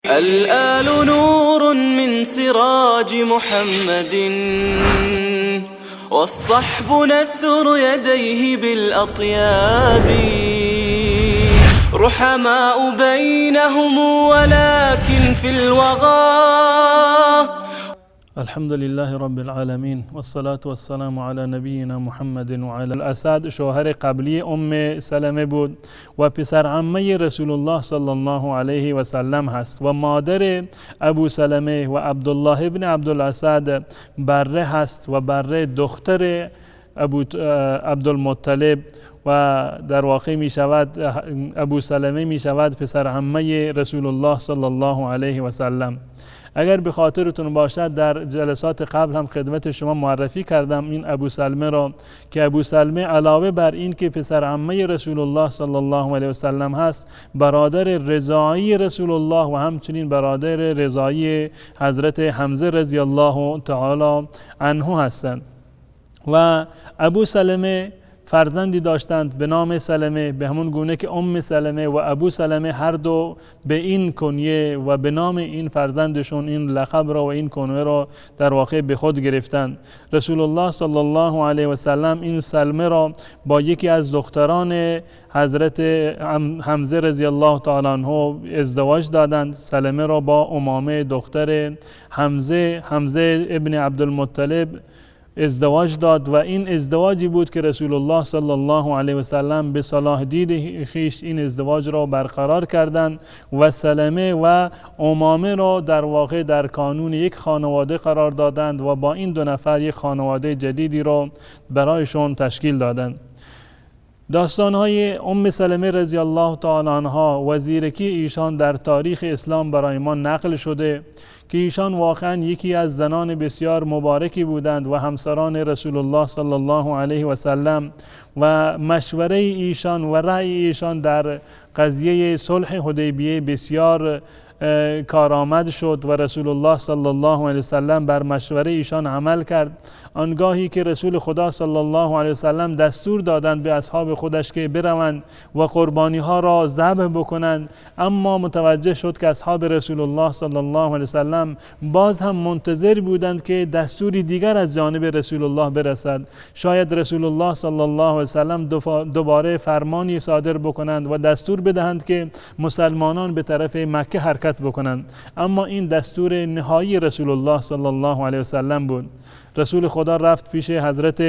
الآل نور من سراج محمد، والصحب نثر يديه بالأطياب، رحماء بينهم ولكن في الوغى. الحمد لله رب العالمين والصلاة والسلام على نبینا محمد و علی الاسد. شوهر قبلی سلمه بود و پسر عمه رسول الله صلی الله علیه و سلم هست و مادر ابو سلمه و عبدالله ابن عبدالاسد بره هست و بره دختر عبدالمطلب و در واقع می شود ابو سلمه می شود پسر عمه رسول الله صلی الله علیه و سلم. اگر به خاطرتون باشد در جلسات قبل هم خدمت شما معرفی کردم این ابو سلمه را که ابو سلمه علاوه بر این که پسر عمه رسول الله صلی الله علیه و سلم هست، برادر رضاعی رسول الله و همچنین برادر رضاعی حضرت حمزه رضی الله تعالی عنه هستند. و ابو سلمه فرزندی داشتند به نام سلمه، به همون گونه که سلمه و ابو سلمه هر دو به این کنیه و به نام این فرزندشون این لقب را و این کنیه را در واقع به خود گرفتند. رسول الله صلی الله علیه و سلم این سلمه را با یکی از دختران حضرت حمزه رضی الله تعالی عنه ازدواج دادند. سلمه را با امامه دختر حمزه ابن عبدالمطلب ازدواج داد و این ازدواجی بود که رسول الله صلی الله علیه و سلم به صلاح دید خیش این ازدواج را برقرار کردند و سلمه و امامه را در واقع در کانون یک خانواده قرار دادند و با این دو نفر یک خانواده جدیدی را برایشون تشکیل دادند. داستانهای سلمه رضی الله تعالی عنها و زیرکی ایشان در تاریخ اسلام برای ما نقل شده که ایشان واقعا یکی از زنان بسیار مبارکی بودند و همسران رسول الله صلی الله علیه و سلم و مشوره ایشان و رأی ایشان در قضیه صلح حدیبیه بسیار کارآمد شد و رسول الله صلی الله علیه و سلم بر مشوره ایشان عمل کرد. آنگاهی که رسول خدا صلی الله علیه و سلم دستور دادند به اصحاب خودش که بروند و قربانی ها را ذبح بکنند، اما متوجه شد که اصحاب رسول الله صلی الله علیه و سلم باز هم منتظر بودند که دستوری دیگر از جانب رسول الله برسد. شاید رسول الله صلی الله علیه و سلم دوباره فرمانی صادر بکنند و دستور بدهند که مسلمانان به طرف مکه حرکت بکنند، اما این دستور نهایی رسول الله صلی الله علیه و سلم بود. رسول خدا رفت پیش حضرت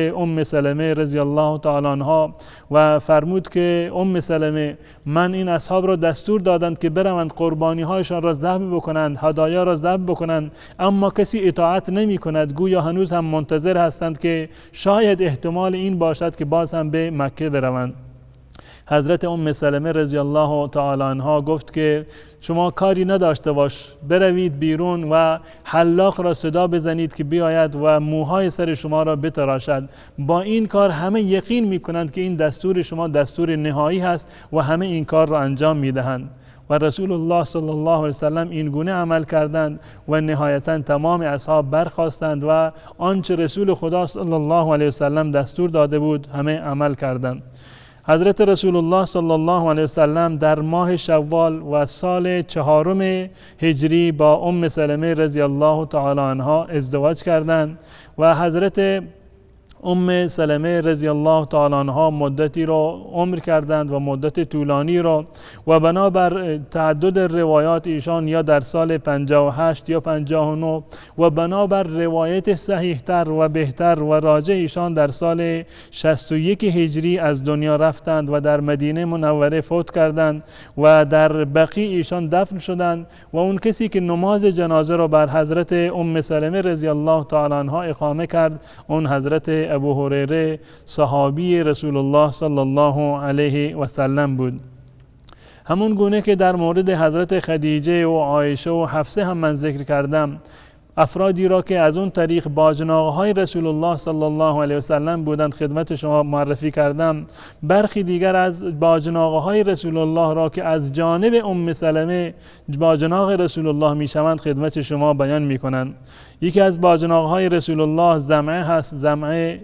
سلمه رضی الله تعالی عنها و فرمود که سلمه، من این اصحاب را دستور دادند که بروند قربانی هایشان را ذبح بکنند، هدایا را ذبح بکنند، اما کسی اطاعت نمی کند، گویا هنوز هم منتظر هستند که شاید احتمال این باشد که باز هم به مکه بروند. حضرت سلمه رضی الله تعالی عنها گفت که شما کاری نداشته باش، بروید بیرون و حلاق را صدا بزنید که بیاید و موهای سر شما را بتراشد. با این کار همه یقین می کنند که این دستور شما دستور نهایی هست و همه این کار را انجام می دهند. و رسول الله صلی الله علیه وسلم این گونه عمل کردند و نهایتا تمام اصحاب برخاستند و آنچه رسول خدا صلی الله علیه وسلم دستور داده بود همه عمل کردند. حضرت رسول الله صلی الله علیه وسلم در ماه شوال و سال 4 هجری با سلمه رضی الله تعالی عنها ازدواج کردند و حضرت سلمه رضی الله تعالی عنها مدتی را عمر کردند و مدت طولانی را و بنابر تعدد روایات ایشان یا در سال 58 یا 59 و بنابر روایت صحیح تر و بهتر و راجع ایشان در سال 61 هجری از دنیا رفتند و در مدینه منوره فوت کردند و در بقیع ایشان دفن شدند و اون کسی که نماز جنازه را بر حضرت سلمه رضی الله تعالی عنها اقامه کرد اون حضرت ابو هریره صحابی رسول الله صلی الله علیه و سلم بود. همون گونه که در مورد حضرت خدیجه و عایشه و حفصه هم من ذکر کردم، افرادی را که از اون طریق باجناق‌های رسول الله صلی الله علیه و سلم بودند خدمت شما معرفی کردم. برخی دیگر از باجناق‌های رسول الله را که از جانب ام سلمه باجناق رسول الله میشوند خدمت شما بیان میکنند. یکی از باجناق‌های رسول الله زمعه هست، زمعه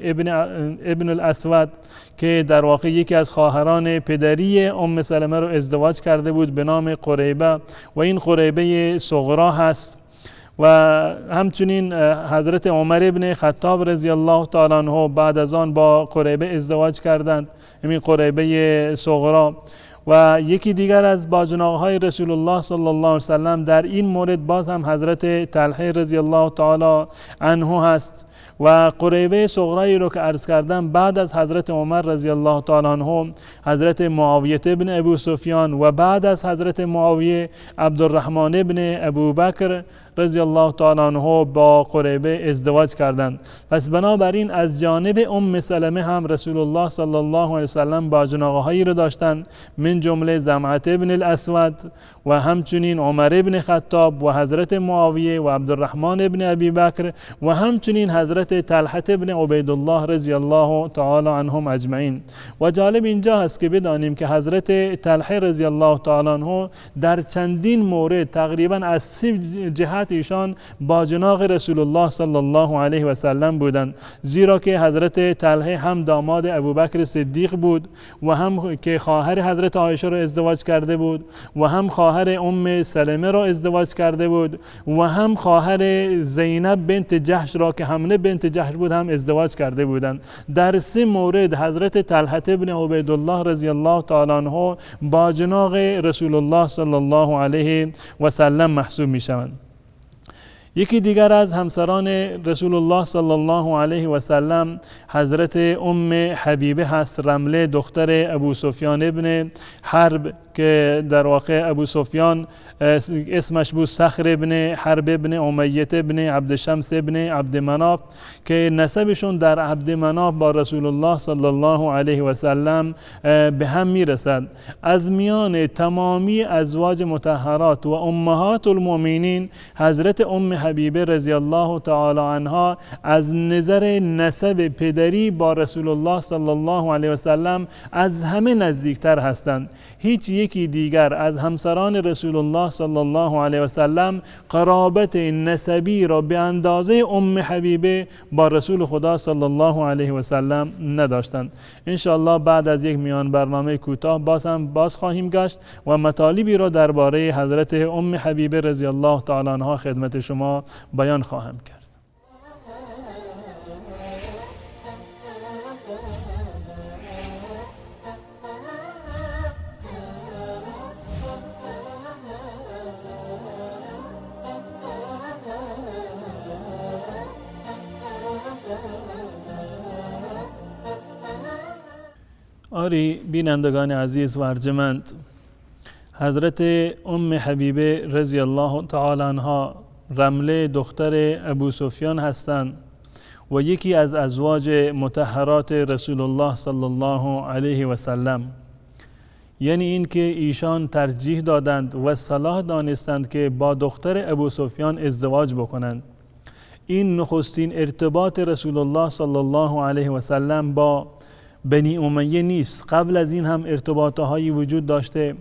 ابن الاسود، که در واقع یکی از خواهران پدری ام سلمه رو ازدواج کرده بود به نام قریبه و این قریبه صغرا هست. و همچنین حضرت عمر ابن خطاب رضی الله تعالی عنه بعد از آن با قریبه ازدواج کردند، همین قریبه صغرا. و یکی دیگر از باجناق‌های رسول الله صلی الله علیه و سلم در این مورد باز هم حضرت طلحه رضی الله تعالی عنه هست. و قریبه صغرایی رو که عرض کردم بعد از حضرت عمر رضی الله تعالی عنه حضرت معاویه ابن ابو سفیان و بعد از حضرت معاویه عبدالرحمن ابن ابو بکر رضی الله تعالی عنه با قریبه ازدواج کردند. پس بنابراین از جانب ام سلمه هم رسول الله صلی الله علیه و سلم باجناق‌هایی رو داشتند، من جمله زمعه ابن الاسود و همچنین عمر ابن خطاب و حضرت معاویه و عبدالرحمن ابن ابی بکر و همچنین حضرت طلحه ابن عبیدالله رضی الله تعالی عنهم اجمعین. و جالب اینجا هست که بدانیم که حضرت طلحه رضی الله تعالی عنه در چندین مورد تقریبا از 3 جهت ایشان باجناق رسول الله صلی الله علیه و سلم بودند، زیرا که حضرت طلحه هم داماد ابوبکر صدیق بود و هم که خواهر حضرت عایشه را ازدواج کرده بود و هم خواهر ام سلمه را ازدواج کرده بود و هم خواهر زینب بنت جحش را که حمله بنت جحش بود هم ازدواج کرده بودند. در 3 مورد حضرت طلحه ابن عبیدالله رضی الله تعالی عنه باجناق رسول الله صلی الله علیه و سلم محسوب می شوند. یکی دیگر از همسران رسول الله صلی الله علیه و سلم حضرت ام حبیبه هست، رمله دختر ابو سفیان ابن حرب، که در واقع ابو سفیان اسمش بود صخر ابن حرب ابن امیه ابن عبدشمس ابن عبدمناف، که نسبشون در عبدمناف با رسول الله صلی الله علیه و سلم به هم میرسد. از میان تمامی ازواج مطهرات و امهات المؤمنین حضرت ام حبیبه رضی الله تعالی عنها از نظر نسب پدری با رسول الله صلی الله علیه و سلم از همه نزدیکتر هستند. هیچ یکی دیگر از همسران رسول الله صلی الله علیه و سلم قرابت نسبی را به اندازه ام حبیبه با رسول خدا صلی الله علیه و سلم نداشتند. ان شاء الله بعد از یک میان برنامه کوتاه باز خواهیم گشت و مطالبی را درباره حضرت ام حبیبه رضی الله تعالی عنها خدمت شما بیان خواهم کرد. آری بینندگان عزیز و ارجمند، حضرت ام حبیبه رضی الله تعالی عنها رمله دختر ابو سفیان هستند و یکی از ازواج مطهرات رسول الله صلی الله علیه و سلم. یعنی این که ایشان ترجیح دادند و صلاح دانستند که با دختر ابو سفیان ازدواج بکنند. این نخستین ارتباط رسول الله صلی الله علیه و سلم با بنی امیه نیست. قبل از این هم ارتباطهایی وجود داشته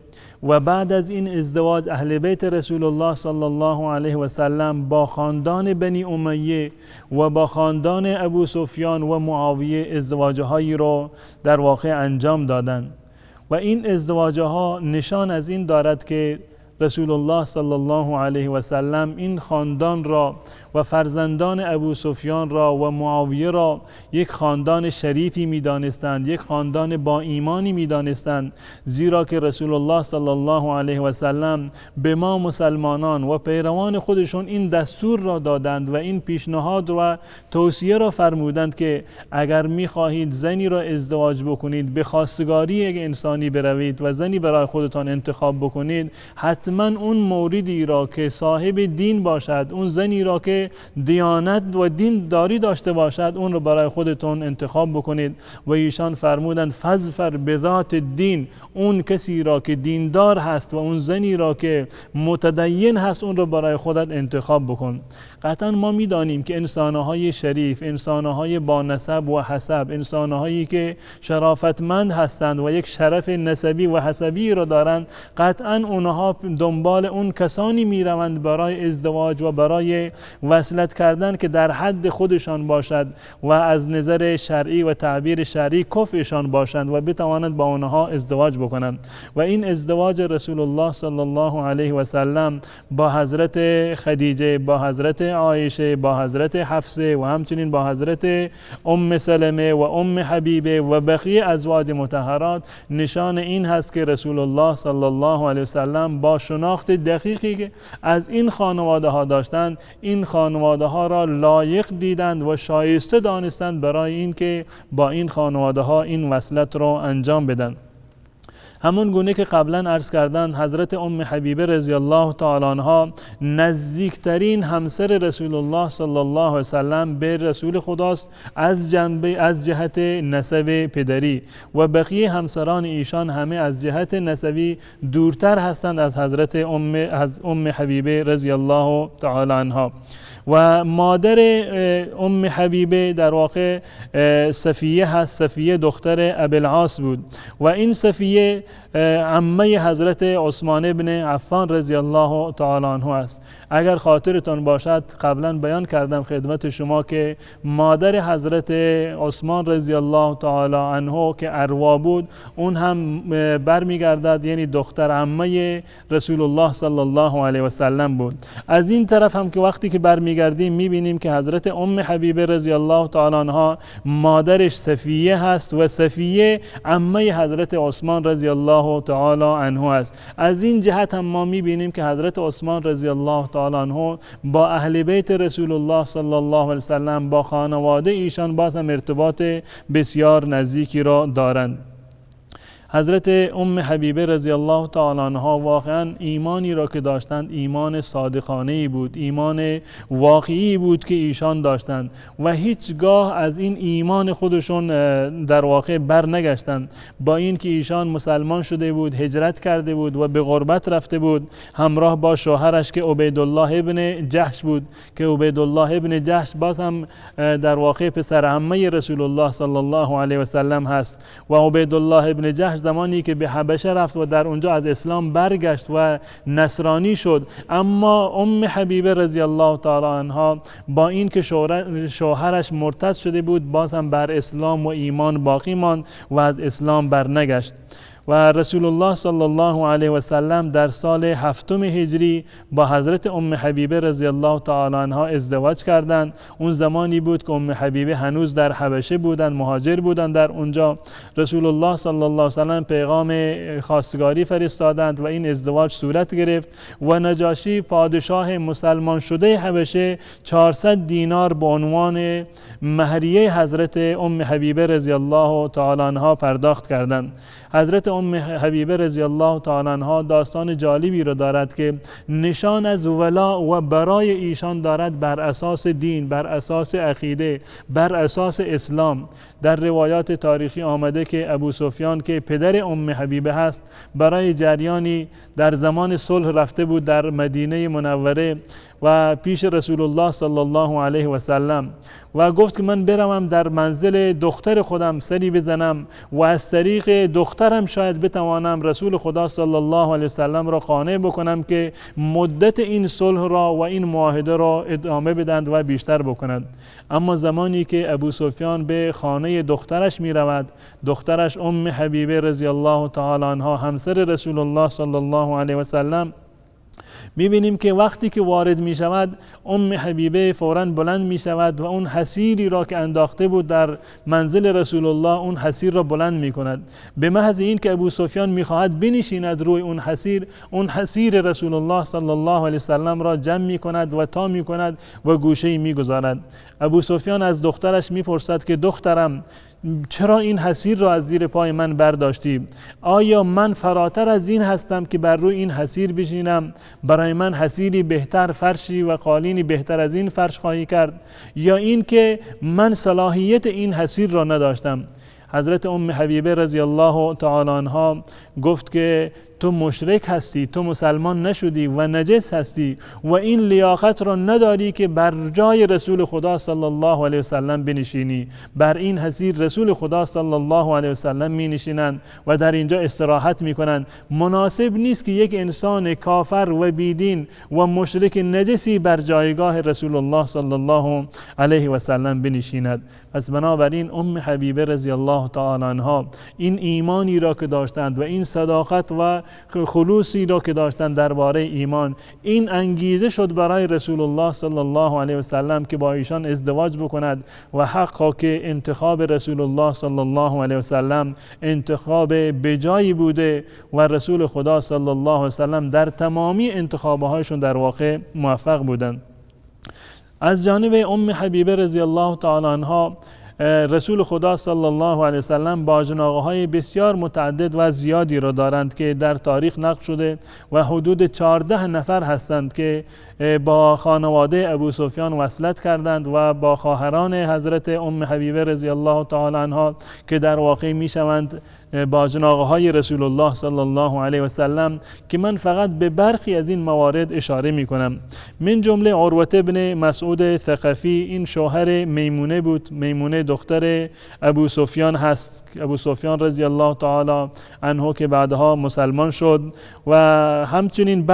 و بعد از این ازدواج اهل بیت رسول الله صلی الله علیه و سلم با خاندان بنی امیه و با خاندان ابو سفیان و معاویه ازدواجهایی رو در واقع انجام دادند و این ازدواجها نشان از این دارد که رسول الله صلی الله علیه و سلم این خاندان را و فرزندان ابو سفیان را و معاویه را یک خاندان شریفی می دانستند، یک خاندان با ایمانی می دانستند، زیرا که رسول الله صلی الله علیه و سلم به ما مسلمانان و پیروان خودشون این دستور را دادند و این پیشنهاد و توصیه را فرمودند که اگر می خواهید زنی را ازدواج بکنید، به خواستگاری یک انسانی بروید و زنی برای خودتان انتخاب بکنید، حتما حتما اون موردی را که صاحب دین باشد، اون زنی را که دیانت و دین داری داشته باشد، اون رو برای خودتون انتخاب بکنید. و ایشان فرمودند فظفر بذات الدین، اون کسی را که دیندار هست و اون زنی را که متدین هست اون رو برای خودت انتخاب بکن. قطعا ما میدانیم که انسانهای شریف، انسانهای با نسب و حسب، انسانهایی که شرافتمند هستند و یک شرف نسبی و حسبی را دارند، قطعا اونها دنبال اون کسانی میروند برای ازدواج و برای وصلت کردن که در حد خودشان باشد و از نظر شرعی و تعبیر شرعی کفشان باشند و بتوانند با اونها ازدواج بکنند. و این ازدواج رسول الله صلی الله علیه و سلم با حضرت خدیجه، با حضرت عایشه، با حضرت حفصه و همچنین با حضرت ام سلمه و ام حبیبه و بقیه ازواج مطهرات نشان این هست که رسول الله صلی الله علیه و سلم با شناخت دقیقی که از این خانواده ها داشتند، این خانواده ها را لایق دیدند و شایسته دانستند برای اینکه با این خانواده ها این وصلت را انجام بدن. همون گونه که قبلا عرض کردن، حضرت ام حبیبه رضی الله تعالی عنها نزدیکترین همسر رسول الله صلی الله علیه وسلم به رسول خداست از جهت نسب پدری و بقیه همسران ایشان همه از جهت نسبی دورتر هستند از حضرت ام حبیبه رضی الله تعالی عنها. و مادر ام حبیبه در واقع صفیه هست، صفیه دختر ابوالعاص بود و این صفیه عمه حضرت عثمان ابن عفان رضی الله تعالی عنه است. اگر خاطرتان باشد قبلا بیان کردم خدمت شما که مادر حضرت عثمان رضی الله تعالی عنه که اروا بود، اون هم برمیگردد، یعنی دختر عمه رسول الله صلی الله علیه و سلم بود. از این طرف هم که وقتی که برمیگردیم میبینیم که حضرت ام حبیبه رضی الله تعالی عنها مادرش صفیه هست و صفیه عمه حضرت عثمان رضی الله تعالی عنه است. از این جهت هم ما میبینیم که حضرت عثمان رضی الله تعالی عنه با اهل بیت رسول الله صلی الله علیه وسلم، با خانواده ایشان باز هم ارتباط بسیار نزدیکی را دارند. حضرت ام حبیبه رضی الله تعالی عنها واقعا ایمانی را که داشتند ایمان صادقانه‌ای بود، ایمان واقعی بود که ایشان داشتند و هیچگاه از این ایمان خودشون در واقع بر نگشتند. با این که ایشان مسلمان شده بود، هجرت کرده بود و به غربت رفته بود همراه با شوهرش که عبیدالله ابن جحش بود، که عبیدالله ابن جحش باز هم در واقع پسر عمه رسول الله صلی الله علیه و سلم هست و عبیدالله ابن جحش زمانی که به حبشه رفت و در اونجا از اسلام برگشت و نصرانی شد، اما ام حبیبه رضی الله تعالی عنها با این که شوهرش مرتد شده بود باز هم بر اسلام و ایمان باقی ماند و از اسلام برنگشت. و رسول الله صلی الله علیه و سلم در سال 7 هجری با حضرت ام حبیبه رضی الله تعالی عنها ازدواج کردند. اون زمانی بود که ام حبیبه هنوز در حبشه بودند، مهاجر بودند. در اونجا رسول الله صلی الله علیه و سلم پیغام خواستگاری فرستادند و این ازدواج صورت گرفت و نجاشی پادشاه مسلمان شده حبشه 400 دینار به عنوان مهریه حضرت ام حبیبه رضی الله تعالی عنها پرداخت کردند. حضرت ام حبیبه رضی الله تعالی عنها داستان جالبی را دارد که نشان از ولا و برای ایشان دارد بر اساس دین، بر اساس عقیده، بر اساس اسلام. در روایات تاریخی آمده که ابو سفیان که پدر ام حبیبه هست برای جریانی در زمان صلح رفته بود در مدینه منوره و پیش رسول الله صلی الله علیه و سلم و گفت که من برم در منزل دختر خودم سری بزنم و از طریق دخترم شاید بتوانم رسول خدا صلی الله علیه و سلم را قانع بکنم که مدت این صلح را و این معاهده را ادامه بدند و بیشتر بکنند. اما زمانی که ابو سفیان به خانه دخترش می رود، دخترش ام حبیبه رضی الله تعالی عنها همسر رسول الله صلی الله علیه و سلم، می‌بینیم که وقتی که وارد می شود ام حبیبه فوراً بلند می شود و اون حصیری را که انداخته بود در منزل رسول الله اون حصیر را بلند می کند. به محض این که ابو سفیان می خواهد بنشیند روی اون حصیر رسول الله صلی الله علیه وسلم را جمع می کند و تا می کند و گوشه‌ای می گذارد. ابو سفیان از دخترش می پرسد که دخترم چرا این حصیر را از زیر پای من برداشتی؟ آیا من فراتر از این هستم که بر روی این حصیر بشینم؟ برای من حصیری بهتر، فرشی و قالینی بهتر از این فرش خواهی کرد؟ یا این که من صلاحیت این حصیر را نداشتم؟ حضرت ام حبیبه رضی الله تعالی عنها گفت که تو مشرک هستی، تو مسلمان نشدی و نجس هستی و این لیاقت را نداری که بر جای رسول خدا صلی الله علیه وسلم بنشینی. بر این حصیر رسول خدا صلی الله علیه وسلم می نشینند و در اینجا استراحت می کنند. مناسب نیست که یک انسان کافر و بیدین و مشرک نجسی بر جایگاه رسول الله صلی الله علیه وسلم بنشیند. پس بنابراین ام حبیبه رضی الله تعالی عنها این ایمانی را که داشتند و این صداقت و خلوصی را که داشتند درباره ایمان، این انگیزه شد برای رسول الله صلی الله علیه وسلم که با ایشان ازدواج بکند و حقا که انتخاب رسول الله صلی الله علیه وسلم انتخاب بجایی بوده و رسول خدا صلی الله علیه وسلم در تمامی انتخابهایشون در واقع موفق بودند. از جانب ام حبیبه رضی الله تعالی عنها رسول خدا صلی الله علیه وسلم باجناقهای بسیار متعدد و زیادی را دارند که در تاریخ نقل شده و حدود 14 نفر هستند که با خانواده ابو سفیان وصلت کردند و با خواهران حضرت ام حبیبه رضی الله تعالی عنها که در واقع میشوند باجناقهای رسول الله صلی الله علیه وسلم، که من فقط به برخی از این موارد اشاره می کنم. من جمله عروة بن مسعود ثقفی، این شوهر میمونه بود، میمونه دختر ابو سفیان هست، ابو سفیان رضی الله تعالی عنه که بعدها مسلمان شد. و همچنین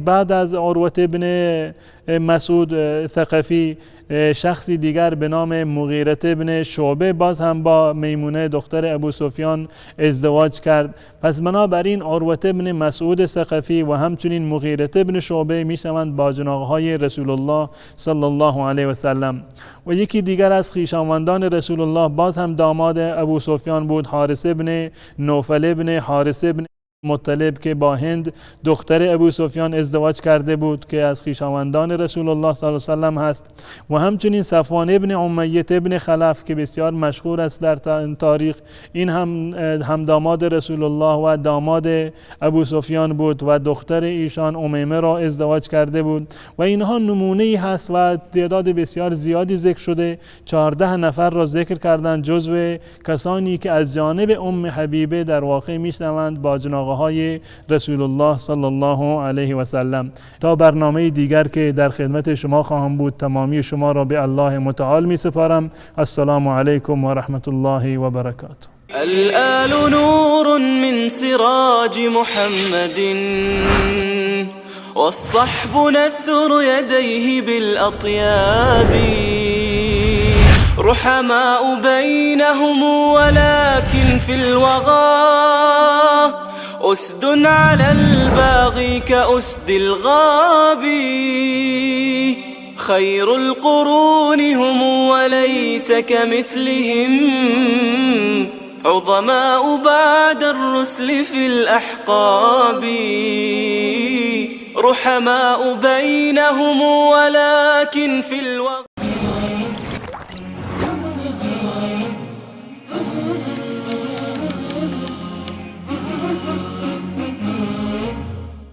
بعد از عروة بن مسعود ثقفی شخصی دیگر به نام مغیره بن شعبه باز هم با میمونه دختر ابو سفیان ازدواج کرد. پس بنابراین عروة بن مسعود ثقفی و همچنین مغیره بن شعبه میشوند باجناقهای رسول الله صلی الله علیه و سلم. و یکی دیگر از خویشاوندان رسول الله باز هم داماد ابو سفیان بود، حارث بن نوفل بن حارث بن مطلب که با هند دختر ابو سفیان ازدواج کرده بود که از خویشاوندان رسول الله صلی الله علیه و سلم هست. و همچنین صفوان ابن امیه ابن خلف که بسیار مشهور است در تاریخ، این هم داماد رسول الله و داماد ابو سفیان بود و دختر ایشان امیمه را ازدواج کرده بود. و اینها نمونه ای هست و تعداد بسیار زیادی ذکر شده. 14 نفر را ذکر کردند جزو کسانی که از جانب ام حبیبه در واقع میشنوند باجناقهای رسول الله صلی الله علیه و سلم. تا برنامه دیگر که در خدمت شما خواهم بود، تمامی شما را به الله متعال می سپارم. السلام علیکم و رحمت الله و برکاته. الآل نور من سراج محمد والصحب نثر يديه بالأطياب رحماء بينهم ولكن في الوغى أسد على الباغي كأسد الغاب خير القرون هم وليس كمثلهم عظماء بعد الرسل في الأحقاب رحماء بينهم ولكن في الوغى